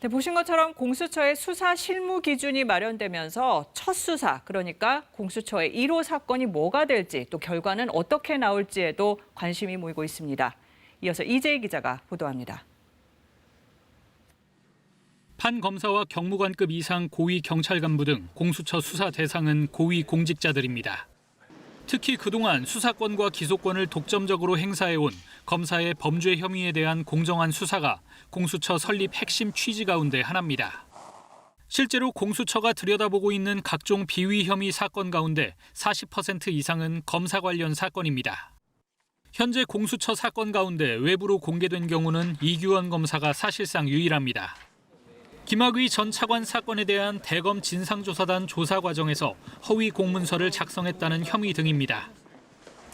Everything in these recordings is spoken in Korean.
네, 보신 것처럼 공수처의 수사 실무 기준이 마련되면서 첫 수사, 그러니까 공수처의 1호 사건이 뭐가 될지 또 결과는 어떻게 나올지에도 관심이 모이고 있습니다. 이어서 이재희 기자가 보도합니다. 판 검사와 경무관급 이상 고위 경찰 간부 등 공수처 수사 대상은 고위 공직자들입니다. 특히 그동안 수사권과 기소권을 독점적으로 행사해온 검사의 범죄 혐의에 대한 공정한 수사가 공수처 설립 핵심 취지 가운데 하나입니다. 실제로 공수처가 들여다보고 있는 각종 비위 혐의 사건 가운데 40% 이상은 검사 관련 사건입니다. 현재 공수처 사건 가운데 외부로 공개된 경우는 이규원 검사가 사실상 유일합니다. 김학의 전 차관 사건에 대한 대검 진상조사단 조사 과정에서 허위 공문서를 작성했다는 혐의 등입니다.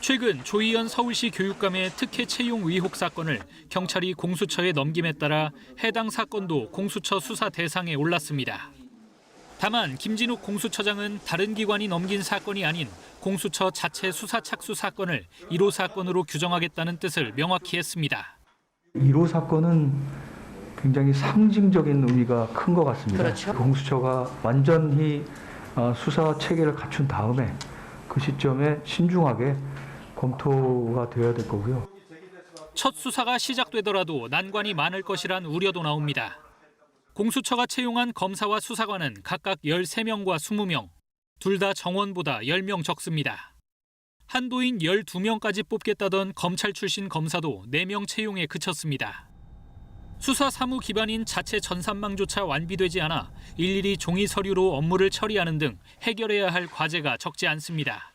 최근 조희연 서울시 교육감의 특혜 채용 의혹 사건을 경찰이 공수처에 넘김에 따라 해당 사건도 공수처 수사 대상에 올랐습니다. 다만 김진욱 공수처장은 다른 기관이 넘긴 사건이 아닌 공수처 자체 수사 착수 사건을 1호 사건으로 규정하겠다는 뜻을 명확히 했습니다. 1호 사건은 굉장히 상징적인 의미가 큰 것 같습니다. 그렇죠. 공수처가 완전히 수사 체계를 갖춘 다음에 그 시점에 신중하게 검토가 되어야 될 거고요. 첫 수사가 시작되더라도 난관이 많을 것이란 우려도 나옵니다. 공수처가 채용한 검사와 수사관은 각각 13명과 20명, 둘 다 정원보다 10명 적습니다. 한도인 12명까지 뽑겠다던 검찰 출신 검사도 4명 채용에 그쳤습니다. 수사 사무 기반인 자체 전산망조차 완비되지 않아 일일이 종이 서류로 업무를 처리하는 등 해결해야 할 과제가 적지 않습니다.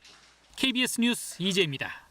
KBS 뉴스 이재입니다.